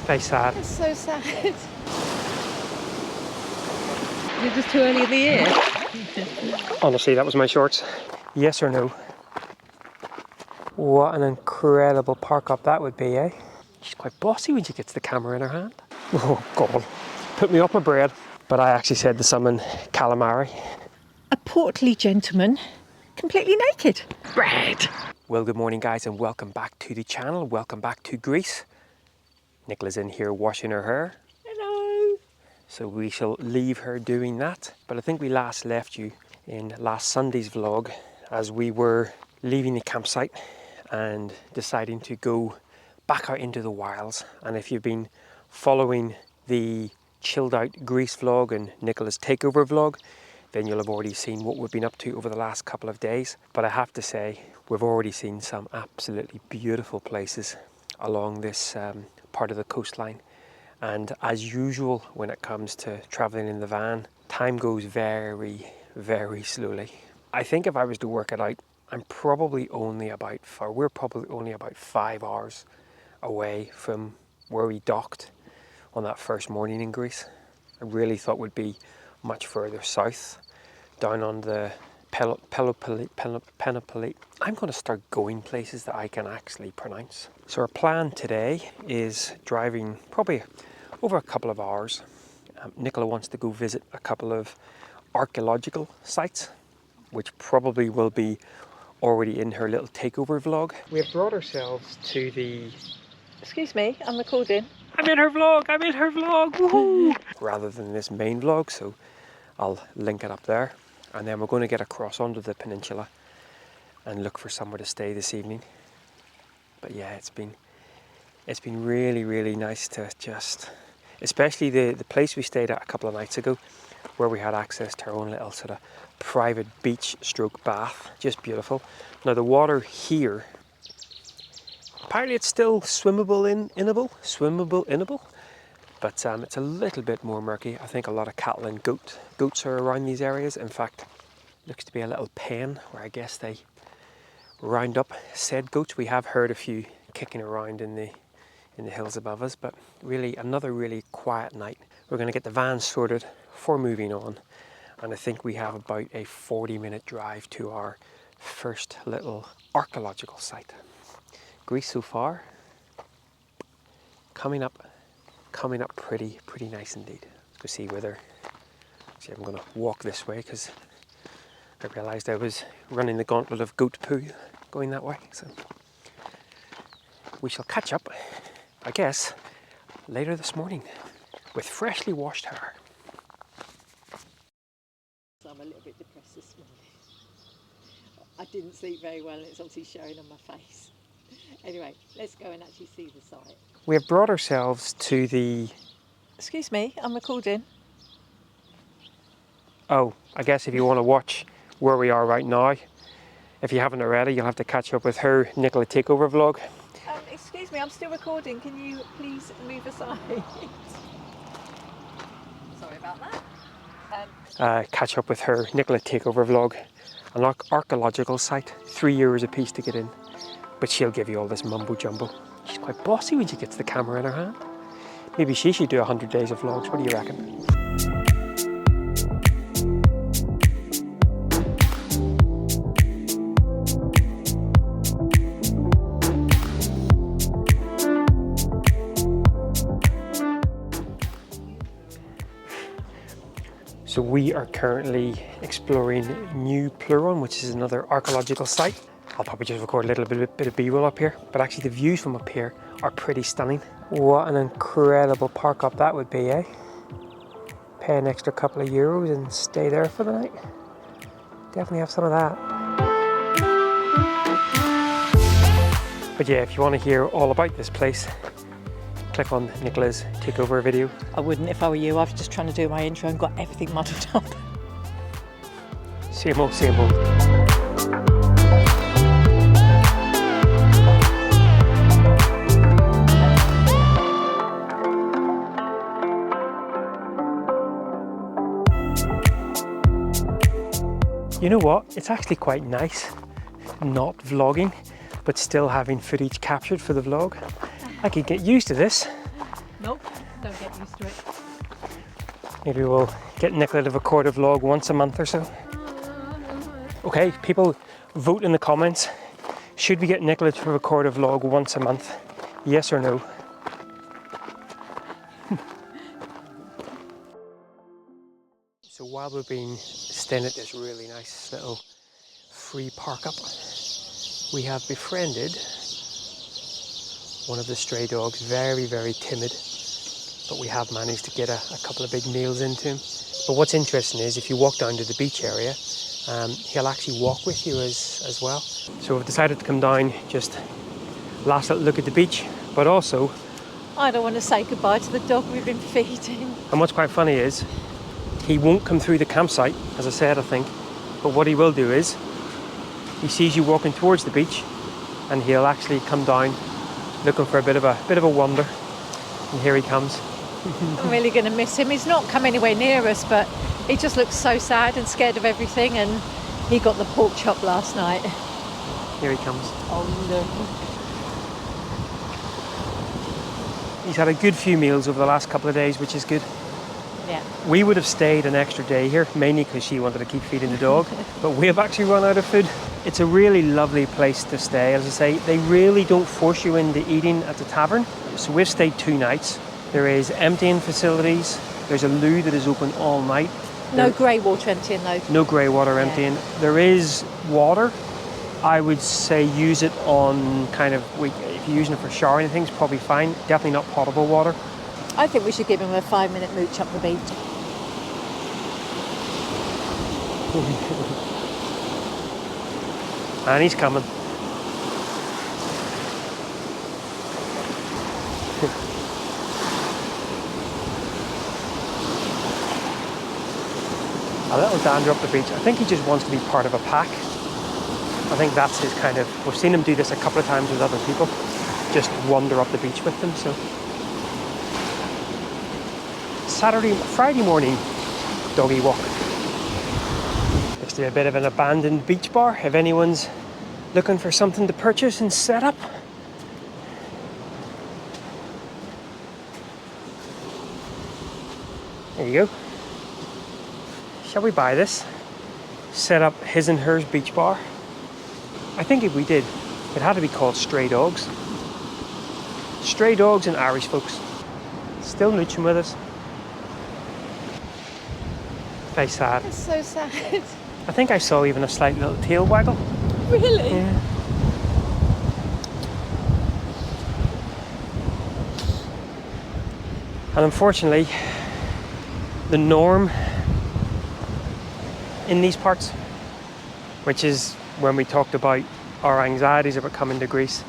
Very sad. It's so sad. You're just too early in the year. Honestly, that was my shorts. Yes or no? What an incredible park up that would be, eh? She's quite bossy when she gets the camera in her hand. Oh, God. Put me off my bread. But I actually said to someone, calamari. A portly gentleman, completely naked. Bread. Well, good morning, guys, and welcome back to the channel. Welcome back to Greece. Nicola's in here washing her hair. Hello. So we shall leave her doing that. But I think we last left you in last Sunday's vlog as we were leaving the campsite and deciding to go back out into the wilds. And if you've been following the chilled out Greece vlog and Nicola's takeover vlog, then you'll have already seen what we've been up to over the last couple of days. But I have to say, we've already seen some absolutely beautiful places along this part of the coastline. And as usual, when it comes to traveling in the van, time goes very, very slowly. I think if I was to work it out, we're probably only about 5 hours away from where we docked on that first morning in Greece. I really thought we'd be much further south, down on the Peloponnese. I'm going to start going places that I can actually pronounce. So our plan today is driving probably over a couple of hours. Nicola wants to go visit a couple of archaeological sites, which probably will be already in her little takeover vlog. We have brought ourselves to the... Excuse me, I'm recording. I'm in her vlog, woohoo! Rather than this main vlog, so I'll link it up there. And then we're going to get across onto the peninsula and look for somewhere to stay this evening. But yeah, it's been really, really nice to just, especially the place we stayed at a couple of nights ago, where we had access to our own little sort of private beach stroke bath. Just beautiful. Now the water here, apparently it's still swimmable, but it's a little bit more murky. I think a lot of cattle and goats are around these areas. In fact, looks to be a little pen where I guess they round up said goats. We have heard a few kicking around in the hills above us, but really another really quiet night. We're going to get the van sorted for moving on, and I think we have about a 40-minute drive to our first little archaeological site. Greece so far, coming up pretty nice indeed. Let's go see whether, see, I'm going to walk this way because I realised I was running the gauntlet of goat poo going that way. So we shall catch up, I guess, later this morning with freshly washed hair. So I'm a little bit depressed this morning. I didn't sleep very well and it's obviously showing on my face. Anyway, let's go and actually see the site. We have brought ourselves to the... Excuse me, I'm recording. Oh, I guess if you want to watch where we are right now, if you haven't already, you'll have to catch up with her Nicola takeover vlog. Excuse me, I'm still recording. Can you please move aside? Sorry about that. Catch up with her Nicola takeover vlog. An archaeological site, 3 euros a piece to get in, but she'll give you all this mumbo jumbo. She's quite bossy when she gets the camera in her hand. Maybe she should do 100 days of vlogs. What do you reckon? So we are currently exploring New Pluron, which is another archaeological site. I'll probably just record a little bit of B-roll up here, but actually the views from up here are pretty stunning. What an incredible park up that would be, eh? Pay an extra couple of euros and stay there for the night. Definitely have some of that. But yeah, if you want to hear all about this place, click on Nicola's takeover video. I wouldn't if I were you. I was just trying to do my intro and got everything muddled up. Same old, same old. You know what? It's actually quite nice not vlogging, but still having footage captured for the vlog. I could get used to this. Nope, don't get used to it. Maybe we'll get Nicola to record a vlog once a month or so. Okay, people vote in the comments. Should we get Nicola to record a vlog once a month? Yes or no? So while we've been staying at this really nice little free park up, we have befriended one of the stray dogs, very, very timid, but we have managed to get a couple of big meals into him. But what's interesting is if you walk down to the beach area, he'll actually walk with you as well. So we've decided to come down, just last little look at the beach, but also... I don't want to say goodbye to the dog we've been feeding. And what's quite funny is, he won't come through the campsite, as I said, I think, but what he will do is, he sees you walking towards the beach, and he'll actually come down looking for a bit of a wander. And here he comes. I'm really going to miss him. He's not come anywhere near us, but he just looks so sad and scared of everything, and he got the pork chop last night. Here he comes. Oh no. He's had a good few meals over the last couple of days, which is good. Yeah. We would have stayed an extra day here, mainly because she wanted to keep feeding the dog, but we have actually run out of food. It's a really lovely place to stay. As I say, they really don't force you into eating at the tavern. So we've stayed 2 nights. There is emptying facilities. There's a loo that is open all night. No grey water emptying though. No grey water emptying. There is water. I would say use it on kind of, if you're using it for showering and things, probably fine. Definitely not potable water. I think we should give him a 5-minute mooch up the beach. And he's coming. A little dander up the beach. I think he just wants to be part of a pack. I think that's his kind of... We've seen him do this a couple of times with other people. Just wander up the beach with them, so... Friday morning doggy walk. Just a bit of an abandoned beach bar if anyone's looking for something to purchase and set up. There you go. Shall we buy this? Set up his and hers beach bar. I think if we did, it had to be called Stray Dogs. Stray Dogs and Irish folks. Still mooching with us. Very sad. That's so sad. I think I saw even a slight little tail waggle. Really? Yeah. And unfortunately, the norm in these parts, which is when we talked about our anxieties about coming to Greece,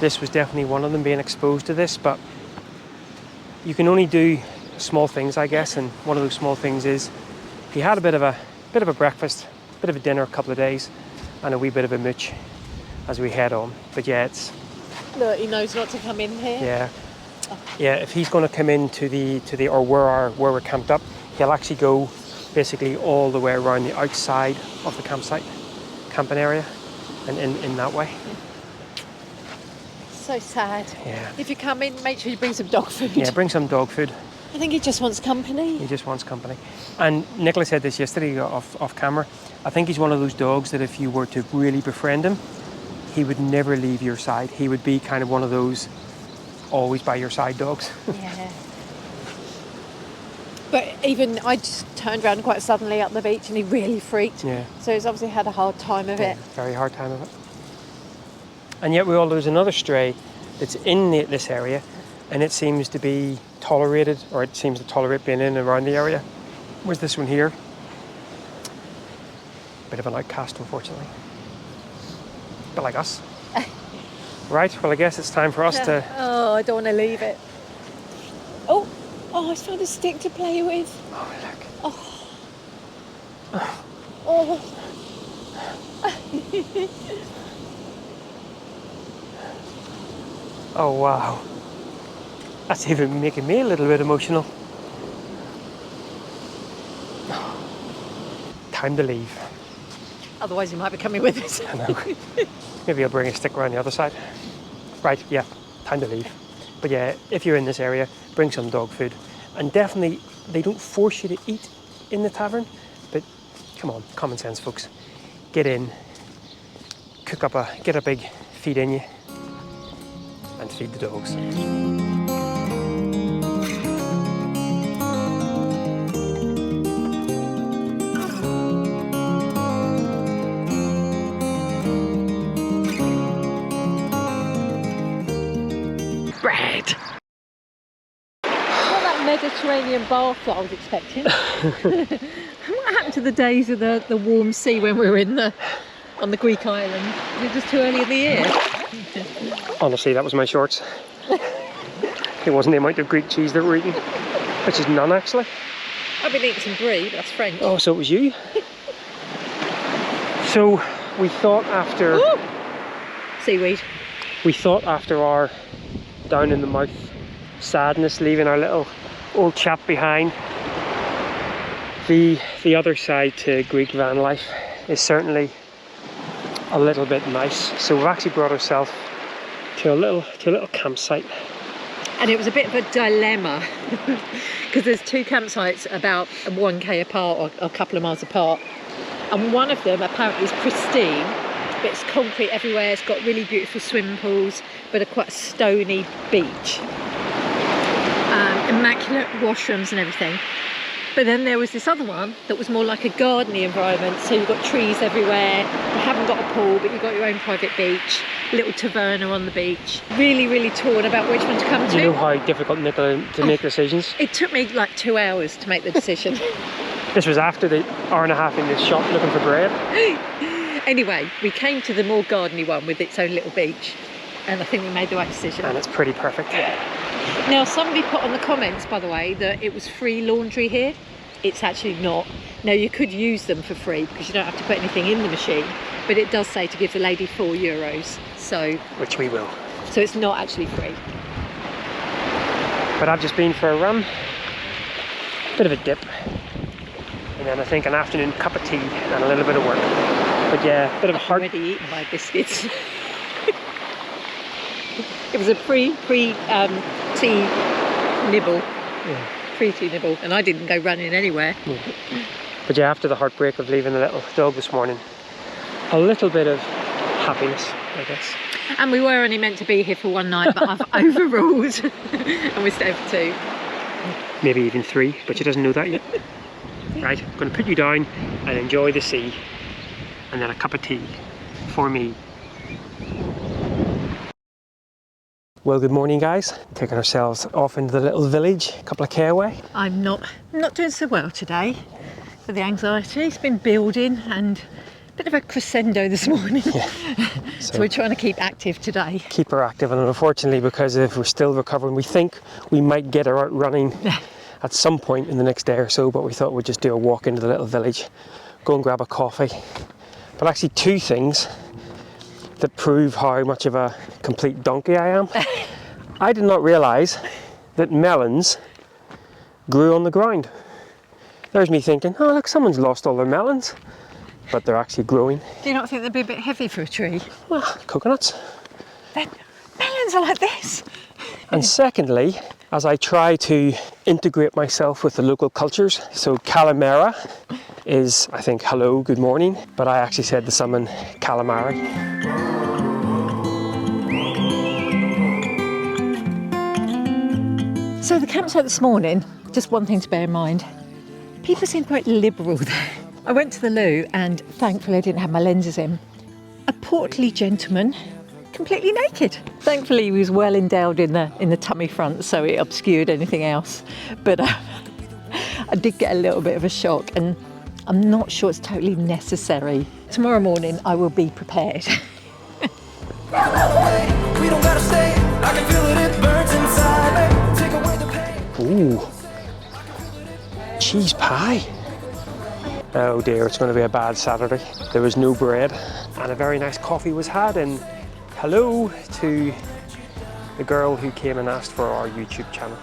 this was definitely one of them, being exposed to this. But you can only do small things, I guess, and one of those small things is if you had a bit of a breakfast, a bit of a dinner, a couple of days, and a wee bit of a mooch as we head on. But yeah, it's... Look, he knows not to come in here. Yeah. Yeah, if he's going to come into the or where we're camped up, he'll actually go basically all the way around the outside of the camping area, and in that way. So sad. Yeah. If you come in, make sure you bring some dog food. Yeah, bring some dog food. I think he just wants company. He just wants company. And Nicola said this yesterday off camera. I think he's one of those dogs that if you were to really befriend him, he would never leave your side. He would be kind of one of those always by your side dogs. Yeah. But even I just turned around quite suddenly up the beach and he really freaked. Yeah. So he's obviously had a hard time of it. Very hard time of it. And yet there's another stray that's in this area, and it seems to be tolerated, or it seems to tolerate being in and around the area. Where's this one here? Bit of an outcast, unfortunately. But like us. Right, well I guess it's time for us to... Oh, I don't want to leave it. Oh, I found a stick to play with. Oh, look. Oh. Oh. Oh, wow. That's even making me a little bit emotional. Time to leave. Otherwise, you might be coming with us. I know. Maybe I'll bring a stick around the other side. Right, yeah, time to leave. But yeah, if you're in this area, bring some dog food. And definitely, they don't force you to eat in the tavern, but come on, common sense, folks. Get in, get a big feed in you, and feed the dogs. Bread. Not that Mediterranean bath that I was expecting. What happened to the days of the warm sea when we were on the Greek island? Was it just too early in the year? Honestly, that was my shorts. It wasn't the amount of Greek cheese that we're eating, which is none actually. I've been eating some brie, but that's French. Oh, so it was you? So we thought after... Ooh! Seaweed. We thought after our down in the mouth sadness, leaving our little old chap behind, the other side to Greek van life is certainly a little bit nice. So we've actually brought ourselves to a little campsite. And it was a bit of a dilemma because there's two campsites about 1k apart or a couple of miles apart, and one of them apparently is pristine, but it's concrete everywhere. It's got really beautiful swimming pools, but a quite stony beach, immaculate washrooms and everything. But then there was this other one that was more like a gardeny environment, so you've got trees everywhere, you haven't got a pool, but you've got your own private beach, little taverna on the beach. Really, really torn about which one to come to. You know how difficult Nicola to make decisions? It took me like 2 hours to make the decision. This was after the hour and a half in this shop looking for bread. Anyway, we came to the more gardeny one with its own little beach, and I think we made the right decision. And it's pretty perfect. Yeah. Now, somebody put on the comments, by the way, that it was free laundry here. It's actually not. Now, you could use them for free because you don't have to put anything in the machine, but it does say to give the lady €4, so... Which we will. So it's not actually free. But I've just been for a run, bit of a dip, and then I think an afternoon cup of tea and a little bit of work. But yeah, a bit of a hard... I've already eaten my biscuits. It was a free tea nibble. Yeah. Free tea nibble, and I didn't go running anywhere. Yeah. But yeah, after the heartbreak of leaving the little dog this morning, a little bit of happiness, I guess. And we were only meant to be here for one night, but I've overruled, and we're staying for 2. Maybe even 3, but she doesn't know that yet. Right, I'm going to put you down and enjoy the sea, and then a cup of tea for me. Well, good morning, guys. Taking ourselves off into the little village, a couple of K away. I'm not doing so well today for the anxiety. It's been building and a bit of a crescendo this morning. Yeah. So we're trying to keep active today. Keep her active, and unfortunately, because if we're still recovering, we think we might get her out running at some point in the next day or so, but we thought we'd just do a walk into the little village, go and grab a coffee. But actually 2 things that prove how much of a complete donkey I am. I did not realise that melons grew on the ground. There's me thinking, oh look, someone's lost all their melons. But they're actually growing. Do you not think they'd be a bit heavy for a tree? Well, coconuts. Melons are like this. And secondly, as I try to integrate myself with the local cultures, so calamera is, I think, hello, good morning, but I actually said to someone, calamari. So the campsite this morning, just one thing to bear in mind, people seem quite liberal there. I went to the loo and thankfully I didn't have my lenses in. A portly gentleman, completely naked. Thankfully he was well endowed in the tummy front, so it obscured anything else. But I did get a little bit of a shock, and I'm not sure it's totally necessary. Tomorrow morning I will be prepared. We don't gotta stay. I can feel it, it burns inside. Take away the pain. Ooh, cheese pie. Oh dear, it's going to be a bad Saturday. There was no bread, and a very nice coffee was had, and hello to the girl who came and asked for our YouTube channel.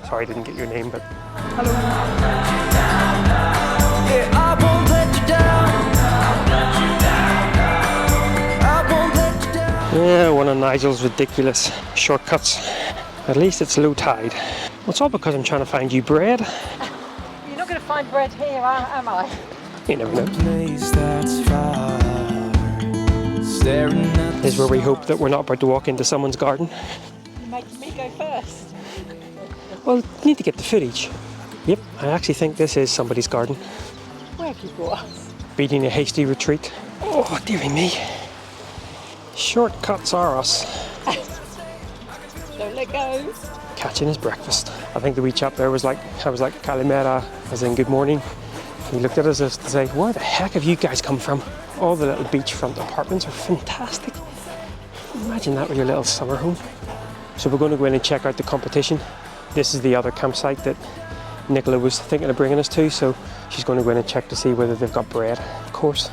Sorry I didn't get your name, but hello. Yeah, I won't let you down. I won't let you down. Yeah, one of Nigel's ridiculous shortcuts. At least it's low tide. Well, it's all because I'm trying to find you bread. You're not going to find bread here, am I? You never know. Place that's far, staring at This is where we hope that we're not about to walk into someone's garden. You're making me go first. Well, you need to get the footage. Yep, I actually think this is somebody's garden. Where have you brought us? Beating a hasty retreat. Oh, dearie me. Shortcuts are us. Don't let go. Catching his breakfast. I think the wee chap there was like, I was like, Kalimera, as in good morning. He looked at us as to say, where the heck have you guys come from? All the little beachfront apartments are fantastic. Imagine that with your little summer home. So we're going to go in and check out the competition. This is the other campsite that Nicola was thinking of bringing us to, so she's going to go in and check to see whether they've got bread. Of course,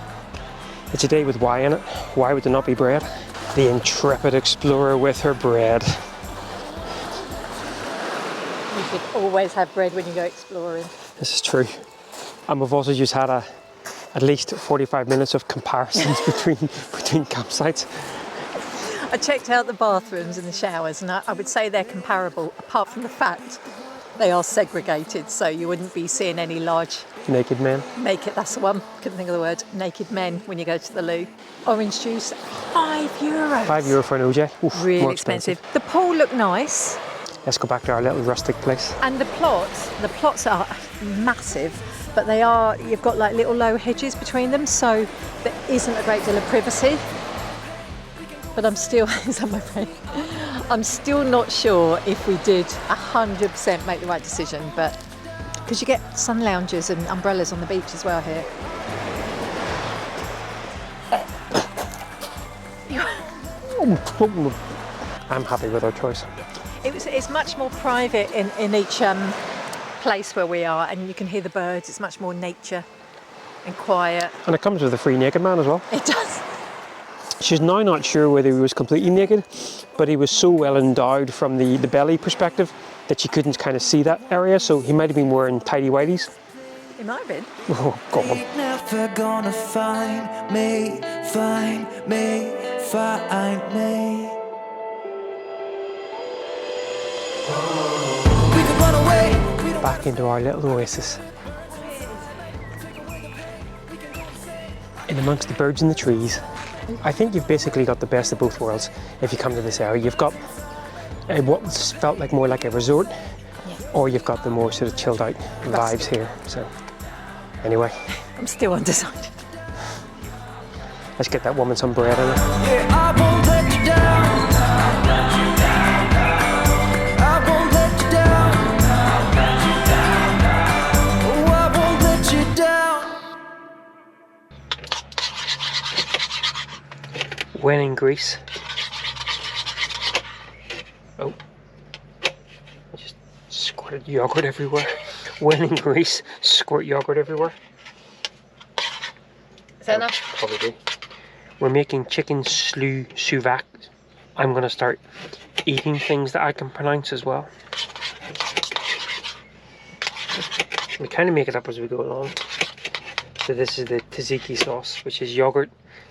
it's a day with Y in it. Why would there not be bread? The intrepid explorer with her bread. You should always have bread when you go exploring. This is true. And we've also just had at least 45 minutes of comparisons between campsites. I checked out the bathrooms and the showers, and I would say they're comparable, apart from the fact they are segregated, so you wouldn't be seeing any large Naked men. naked, that's the one, couldn't think of the word, naked men when you go to the loo. Orange juice, €5. €5 for an OJ. Oof, Really more expensive. The pool looked nice, Let's go back to our little rustic place. and the plots are massive, but you've got like little low hedges between them, so there isn't a great deal of privacy. But I'm still, is that my friend? I'm still not sure if we did 100% make the right decision, but because you get sun loungers and umbrellas on the beach as well here. I'm happy with our choice. It's much more private in each place where we are, and you can hear the birds. It's much more nature and quiet. And it comes with a free naked man as well. It does. She's now not sure whether he was completely naked, but he was so well endowed from the belly perspective that she couldn't kind of see that area, so he might have been wearing tidy whities. It might have been. Oh, God. Ain't never gonna find me, find me, find me. We could run away. We don't Back into our little oasis. In amongst the birds and the trees. I think you've basically got the best of both worlds if you come to this area. You've got what felt like more like a resort, or you've got the more sort of chilled out vibes here. So anyway, I'm still undecided. let's get that woman some bread in it. Yeah, I won't let you down. I won't let you down. Oh, I won't let you down. When in Greece. Oh, I just squirted yogurt everywhere. When in Greece, squirt yogurt everywhere. Is that enough? Probably. We're making chicken suvac. I'm going to start eating things that I can pronounce as well. We kind of make it up as we go along. So this is the tzatziki sauce, which is yogurt,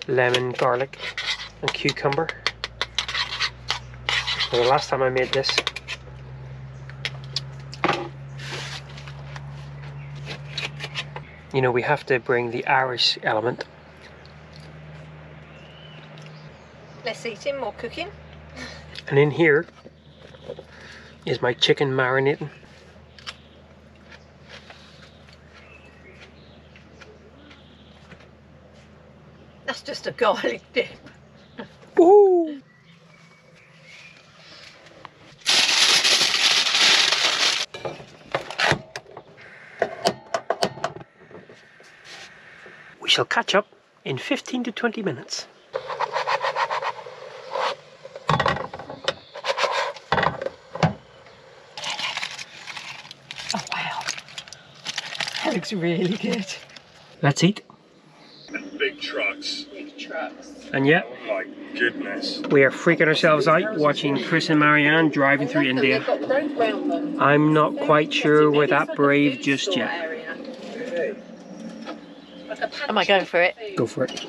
lemon, garlic, and cucumber. So the last time I made this, you know, we have to bring the Irish element. Less eating, more cooking. And in here is my chicken marinating. That's just a garlic dip. Ooh. We shall catch up in 15 to 20 minutes. Oh wow, that looks really good. Let's eat. Big trucks. And yet, Oh my goodness. we are freaking ourselves out watching Chris and Marianne driving through India. I'm not quite sure we're that brave just yet. Am I going for it? Go for it.